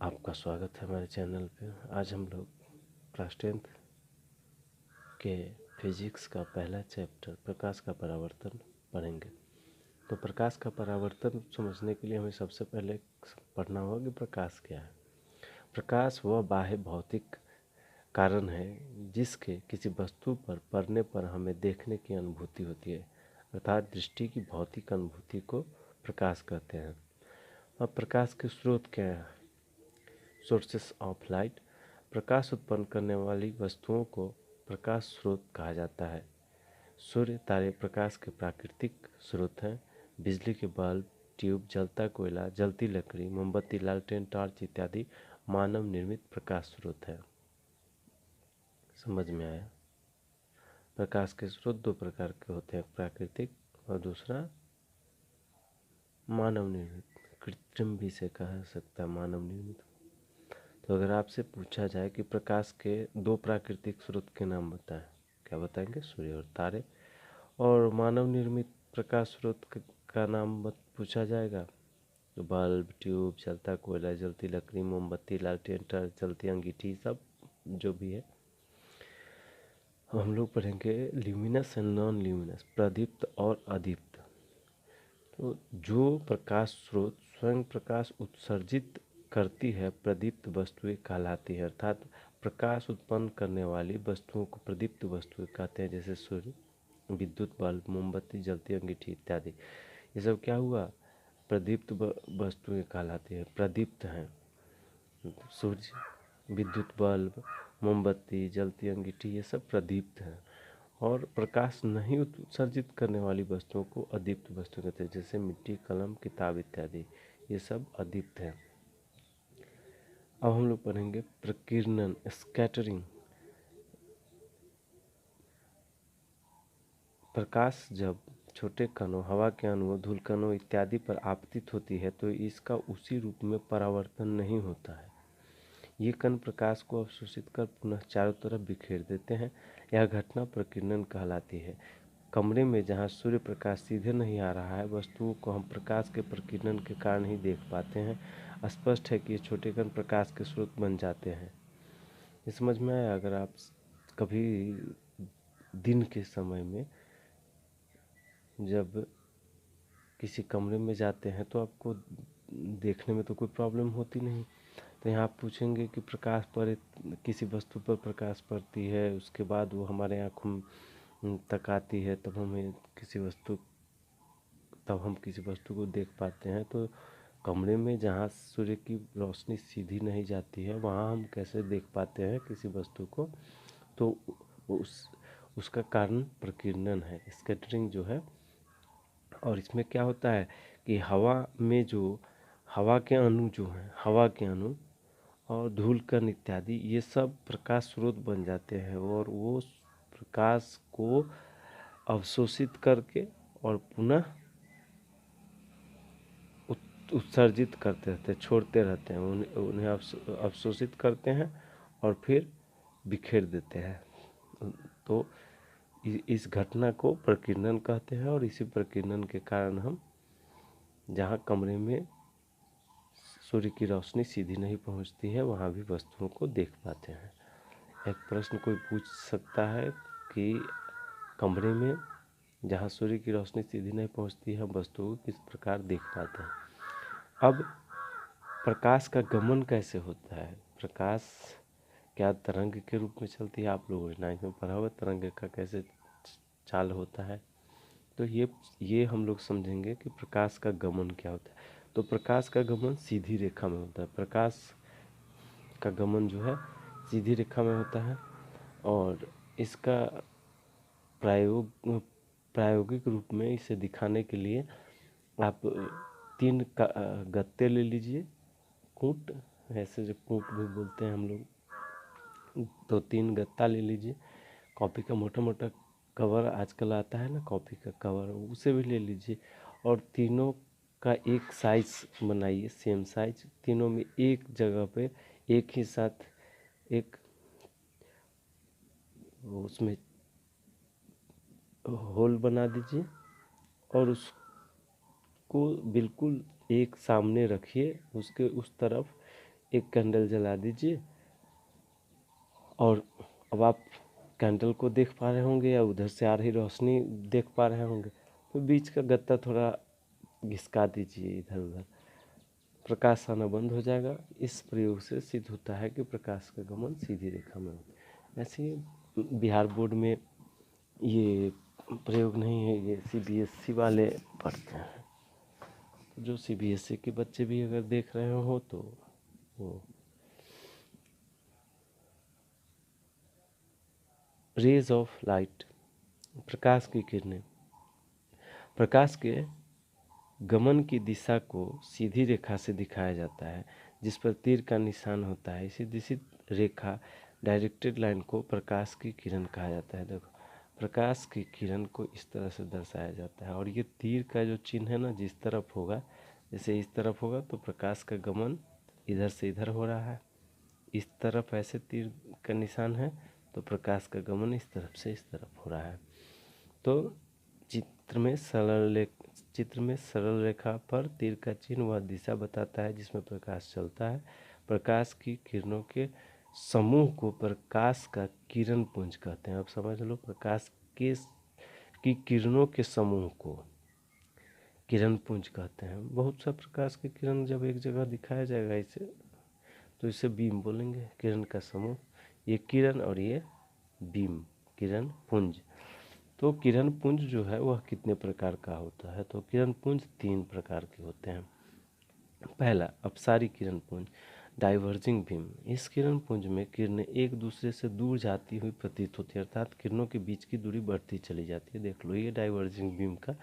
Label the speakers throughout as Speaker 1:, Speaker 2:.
Speaker 1: आपका स्वागत है हमारे चैनल पे। आज हम लोग क्लास 10th के फिजिक्स का पहला चैप्टर प्रकाश का परावर्तन पढ़ेंगे। तो प्रकाश का परावर्तन समझने के लिए हमें सबसे पहले पढ़ना होगा कि प्रकाश क्या है। प्रकाश वह बाह्य भौतिक कारण है जिसके किसी वस्तु पर पड़ने पर हमें देखने की अनुभूति होती है, अर्थात दृष्टि की भौतिक अनुभूति को प्रकाश कहते हैं। अब प्रकाश के स्रोत क्या है? Sources of light. प्रकाश उत्पन्न करने वाली वस्तुओं को प्रकाश स्रोत कहा जाता है। सूर्य, तारे प्रकाश के प्राकृतिक स्रोत हैं। बिजली के बल्ब, ट्यूब, जलता कोयला, जलती लकड़ी, मोमबत्ती, लालटेन, टॉर्च इत्यादि मानव निर्मित प्रकाश स्रोत हैं। समझ में आया? प्रकाश के स्रोत दो प्रकार के होते हैं, प्राकृतिक और दूसरा मानव निर्मित। कृत्रिम भी से कहा सकता है, मानव निर्मित। तो अगर आपसे पूछा जाए कि प्रकाश के दो प्राकृतिक स्रोत के नाम बताएं, क्या बताएंगे? सूर्य और तारे। और मानव निर्मित प्रकाश स्रोत का नाम पूछा जाएगा तो बल्ब, ट्यूब, जलता कोयला, जलती लकड़ी, मोमबत्ती, लालटेन, टॉर्च, जलती अंगीठी, सब जो भी है। हम लोग पढ़ेंगे ल्यूमिनस एंड नॉन ल्यूमिनस, प्रदीप्त और अदीप्त। तो जो प्रकाश स्रोत स्वयं प्रकाश उत्सर्जित करती है प्रदीप्त वस्तुएं कहलाती है, अर्थात प्रकाश उत्पन्न करने वाली वस्तुओं को प्रदीप्त वस्तुएं कहते हैं, जैसे सूर्य, विद्युत बल्ब, मोमबत्ती, जलती अंगीठी इत्यादि। ये सब क्या हुआ? प्रदीप्त वस्तुएं कहलाती है, प्रदीप्त हैं। सूर्य, विद्युत बल्ब, मोमबत्ती, जलती अंगीठी ये सब प्रदीप्त हैं। और प्रकाश नहीं उत्सर्जित करने वाली वस्तुओं को अदीप्त वस्तु कहते हैं, जैसे मिट्टी, कलम, किताब इत्यादि, ये सब अदीप्त हैं। अब हम लोग पढ़ेंगे प्रकीर्णन, स्कैटरिंग। प्रकाश जब छोटे कणों, हवा के अणुओं, धूलकणों इत्यादि पर आपतित होती है तो इसका उसी रूप में परावर्तन नहीं होता है। ये कण प्रकाश को अवशोषित कर पुनः चारों तरफ बिखेर देते हैं। यह घटना प्रकीर्णन कहलाती है। कमरे में जहाँ सूर्य प्रकाश सीधे नहीं आ रहा है, वस्तुओं को हम प्रकाश के प्रकीर्णन के कारण ही देख पाते हैं। स्पष्ट है कि ये छोटे कण प्रकाश के स्रोत बन जाते हैं। ये समझ में आया? अगर आप कभी दिन के समय में जब किसी कमरे में जाते हैं तो आपको देखने में तो कोई प्रॉब्लम होती नहीं। तो यहाँ आप पूछेंगे कि प्रकाश पर किसी वस्तु पर प्रकाश पड़ती है, उसके बाद वो हमारे आँखों तक आती है, तब हम किसी वस्तु को देख पाते हैं। तो कमरे में जहाँ सूर्य की रोशनी सीधी नहीं जाती है, वहाँ हम कैसे देख पाते हैं किसी वस्तु को? तो उसका कारण प्रकीर्णन है, स्कैटरिंग जो है। और इसमें क्या होता है कि हवा के अणु जो हैं, हवा के अणु और धूल कण इत्यादि, ये सब प्रकाश स्रोत बन जाते हैं और वो प्रकाश को अवशोषित करके और पुनः उत्सर्जित करते रहते हैं, छोड़ते रहते हैं। उन्हें अवशोषित करते हैं और फिर बिखेर देते हैं। तो इस घटना को प्रकीर्णन कहते हैं। और इसी प्रकीर्णन के कारण हम जहाँ कमरे में सूर्य की रोशनी सीधी नहीं पहुँचती है, वहाँ भी वस्तुओं को देख पाते हैं। एक प्रश्न कोई पूछ सकता है कि कमरे में जहाँ सूर्य की रोशनी सीधी नहीं पहुँचती है, वस्तुओं को किस प्रकार देख पाते हैं। अब प्रकाश का गमन कैसे होता है? प्रकाश क्या तरंग के रूप में चलती है? आप लोगों ने 9th में पढ़ा हुआ तरंग का कैसे चाल होता है। तो ये हम लोग समझेंगे कि प्रकाश का गमन क्या होता है। तो प्रकाश का गमन सीधी रेखा में होता है। प्रकाश का गमन जो है सीधी रेखा में होता है। और इसका प्रायोगिक रूप में इसे दिखाने के लिए आप 3 गत्ते ले लीजिए, कूट, ऐसे जो कूट भी बोलते हैं हम लोग। तो 3 गत्ता ले लीजिए। कॉपी का मोटा मोटा कवर आजकल आता है ना, कॉपी का कवर, उसे भी ले लीजिए। और तीनों का एक साइज बनाइए, सेम साइज। तीनों में एक जगह पे एक ही साथ एक उसमें होल बना दीजिए और उसको बिल्कुल एक सामने रखिए। उसके उस तरफ एक कैंडल जला दीजिए और अब आप कैंडल को देख पा रहे होंगे या उधर से आ रही रोशनी देख पा रहे होंगे, तो बीच का गत्ता थोड़ा घिसका दीजिए इधर उधर, प्रकाश आना बंद हो जाएगा। इस प्रयोग से सिद्ध होता है कि प्रकाश का गमन सीधी रेखा में होता है। ऐसे ही बिहार बोर्ड में ये प्रयोग नहीं है, ये CBSE वाले पढ़ते हैं। जो CBSE के बच्चे भी अगर देख रहे हो तो वो रेज ऑफ लाइट, प्रकाश की किरणें। प्रकाश के गमन की दिशा को सीधी रेखा से दिखाया जाता है जिस पर तीर का निशान होता है। इसी दिशित रेखा डायरेक्टेड लाइन को प्रकाश की किरण कहा जाता है। देखो, प्रकाश की किरण को इस तरह से दर्शाया जाता है और ये तीर का जो चिन्ह है ना, जिस तरफ होगा, जैसे इस तरफ होगा तो प्रकाश का गमन इधर से इधर हो रहा है, इस तरफ ऐसे तीर का निशान है तो प्रकाश का गमन इस तरफ से इस तरफ हो रहा है। तो चित्र में सरल रेखा पर तीर का चिन्ह वह दिशा बताता है जिसमें प्रकाश चलता है। प्रकाश की किरणों के समूह को प्रकाश का किरण पुंज कहते हैं। अब समझ लो, प्रकाश की किरणों के समूह को किरण पुंज कहते हैं। बहुत सा प्रकाश की किरण जब एक जगह दिखाया जाएगा इसे, तो इसे बीम बोलेंगे, किरण का समूह। ये किरण और ये बीम, किरण पुंज। तो किरण पुंज जो है वह कितने प्रकार का होता है? तो किरण पुंज 3 प्रकार के होते हैं। पहला, अपसारी किरण पुंज, डाइवर्जिंग बीम। इस किरण पुंज में किरणें एक दूसरे से दूर जाती हुई प्रतीत होती है, अर्थात किरणों के बीच की दूरी बढ़ती चली जाती है। देख लो, ये डाइवर्जिंग बीम का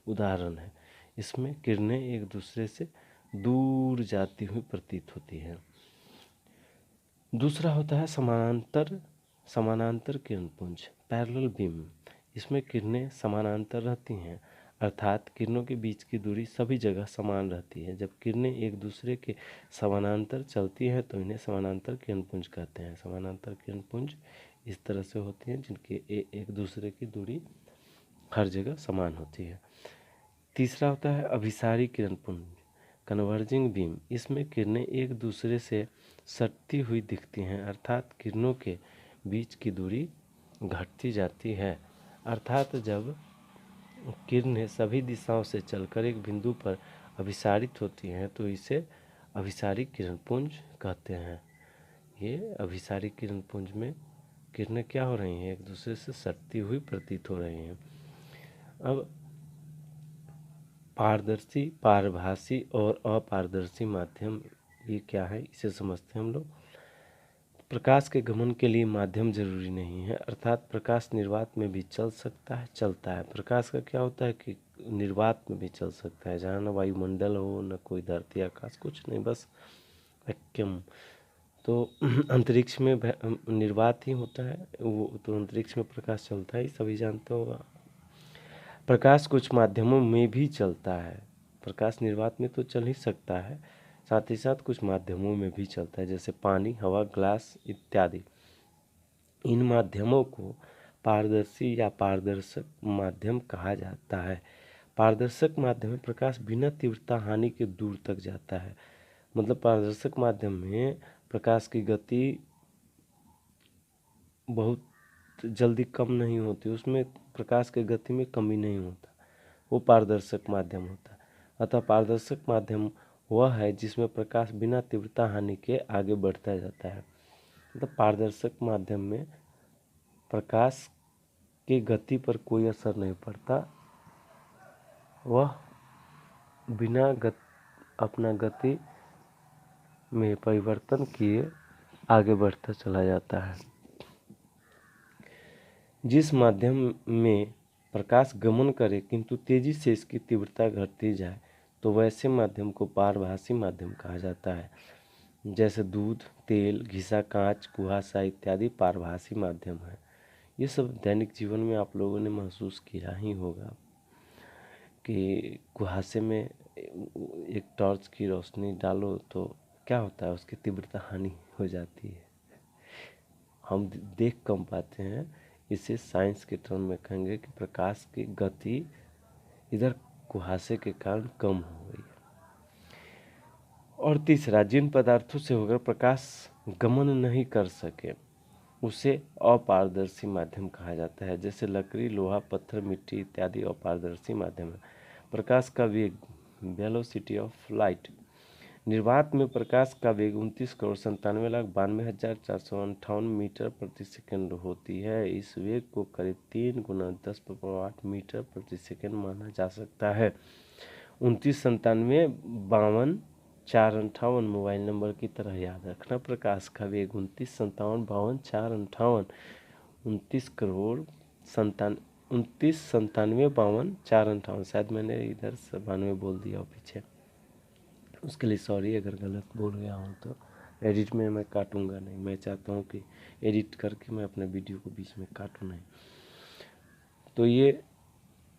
Speaker 1: उदाहरण है। इसमें किरणें एक दूसरे से दूर जाती हुई प्रतीत होती है। दूसरा होता है समानांतर किरण पुंज, पैरेलल बीम। इसमें किरणें समानांतर रहती हैं, अर्थात किरणों के बीच की दूरी सभी जगह समान रहती है। जब किरणें एक दूसरे के समानांतर चलती हैं तो इन्हें समानांतर किरण पुंज कहते हैं। समानांतर किरण पुंज इस तरह से होती हैं जिनकी एक दूसरे की दूरी हर जगह समान होती है। तीसरा होता है अभिसारी किरण पुंज, कन्वर्जिंग बीम। इसमें किरणें एक दूसरे से सटती हुई दिखती हैं, अर्थात किरणों के बीच की दूरी घटती जाती है। अर्थात जब किरणें सभी दिशाओं से चलकर एक बिंदु पर अभिसारित होती हैं तो इसे अभिसारी किरण पुंज कहते हैं। ये अभिसारी किरण पुंज में किरणें क्या हो रही हैं? एक दूसरे से सटती हुई प्रतीत हो रही हैं। अब पारदर्शी, पारभासी और अपारदर्शी माध्यम, ये क्या है इसे समझते हैं हम लोग। प्रकाश के गमन के लिए माध्यम जरूरी नहीं है, अर्थात प्रकाश निर्वात में भी चलता है। प्रकाश का क्या होता है कि निर्वात में भी चल सकता है, जहाँ न वायुमंडल हो न कोई धरती आकाश, कुछ नहीं, बस वैक्यूम। तो अंतरिक्ष में निर्वात ही होता है, वो तो अंतरिक्ष में प्रकाश चलता है, सभी जानते होगा। प्रकाश कुछ माध्यमों में भी चलता है। प्रकाश निर्वात में तो चल ही सकता है, साथ ही साथ कुछ माध्यमों में भी चलता है, जैसे पानी, हवा, ग्लास इत्यादि। इन माध्यमों को पारदर्शी या पारदर्शक माध्यम कहा जाता है। पारदर्शक माध्यम में प्रकाश बिना तीव्रता हानि के दूर तक जाता है। मतलब पारदर्शक माध्यम में प्रकाश की गति बहुत जल्दी कम नहीं होती, उसमें प्रकाश की गति में कमी नहीं होता, वो पारदर्शक माध्यम होता है। अतः पारदर्शक माध्यम वह है जिसमें प्रकाश बिना तीव्रता हानि के आगे बढ़ता जाता है। मतलब पारदर्शक माध्यम में प्रकाश की गति पर कोई असर नहीं पड़ता, वह बिना अपना गति में परिवर्तन किए आगे बढ़ता चला जाता है। जिस माध्यम में प्रकाश गमन करे किंतु तेजी से इसकी तीव्रता घटती जाए तो वैसे माध्यम को पारभासी माध्यम कहा जाता है। जैसे दूध, तेल, घिसा, कांच, कुहासा इत्यादि पारभासी माध्यम है। ये सब दैनिक जीवन में आप लोगों ने महसूस किया ही होगा कि कुहासे में एक टॉर्च की रोशनी डालो तो क्या होता है, उसकी तीव्रता हानि हो जाती है, हम देख कम पाते हैं। इसे साइंस के टर्म में कहेंगे कि प्रकाश की गति इधर कुहासे के कारण कम हो गई। और तीसरा, जिन पदार्थों से होकर प्रकाश गमन नहीं कर सके उसे अपारदर्शी माध्यम कहा जाता है। जैसे लकड़ी, लोहा, पत्थर, मिट्टी इत्यादि अपारदर्शी माध्यम है। प्रकाश का वेग, वेलोसिटी ऑफ लाइट। निर्वात में प्रकाश का वेग 29,97,92,458 मीटर प्रति सेकंड होती है। इस वेग को करीब 3 × 10⁻8 मीटर प्रति सेकंड माना जा सकता है। 29,97,52,458 मोबाइल नंबर की तरह याद रखना। प्रकाश का वेग 29,97,52,458 29,97,52,458। शायद मैंने इधर 92 बोल दिया पीछे, उसके लिए सॉरी अगर गलत बोल गया हूँ तो। एडिट में मैं काटूंगा नहीं, मैं चाहता हूँ कि एडिट करके मैं अपने वीडियो को बीच में काटूँ नहीं। तो ये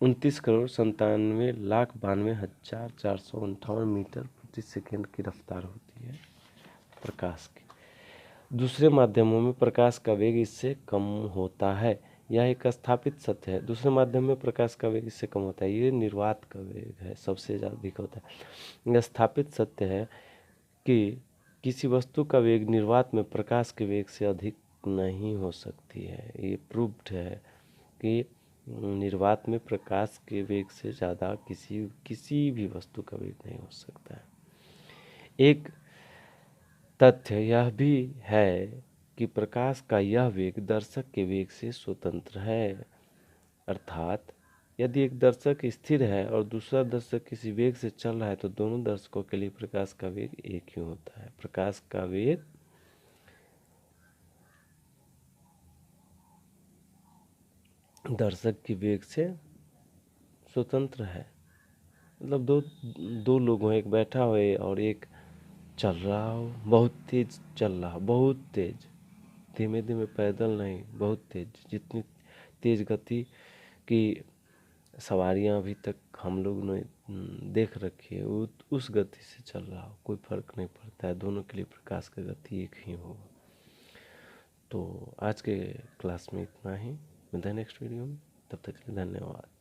Speaker 1: 29,97,92,458 मीटर प्रति सेकंड की रफ्तार होती है प्रकाश की। दूसरे माध्यमों में प्रकाश का वेग इससे कम होता है, यह एक स्थापित सत्य है। दूसरे माध्यम में प्रकाश का वेग इससे कम होता है, ये निर्वात का वेग है, सबसे ज़्यादा अधिक होता है। यह स्थापित सत्य है कि किसी वस्तु का वेग निर्वात में प्रकाश के वेग से अधिक नहीं हो सकती है। ये प्रूव्ड है कि निर्वात में प्रकाश के वेग से ज़्यादा किसी भी वस्तु का वेग नहीं हो सकता है। एक तथ्य यह भी है कि प्रकाश का यह वेग दर्शक के वेग से स्वतंत्र है। अर्थात यदि एक दर्शक स्थिर है और दूसरा दर्शक किसी वेग से चल रहा है तो दोनों दर्शकों के लिए प्रकाश का वेग एक ही होता है। प्रकाश का वेग दर्शक के वेग से स्वतंत्र है। मतलब दो लोग हो, एक बैठा हो और एक चल रहा हो, बहुत तेज चल रहा हो, बहुत तेज, धीमे धीमे पैदल नहीं, बहुत तेज। जितनी तेज गति की सवारियां अभी तक हम लोग ने देख रखी है, उस गति से चल रहा हो, कोई फर्क नहीं पड़ता है, दोनों के लिए प्रकाश का गति एक ही होगा। तो आज के क्लास में इतना ही, मिलते हैं नेक्स्ट वीडियो में, तब तक के लिए धन्यवाद।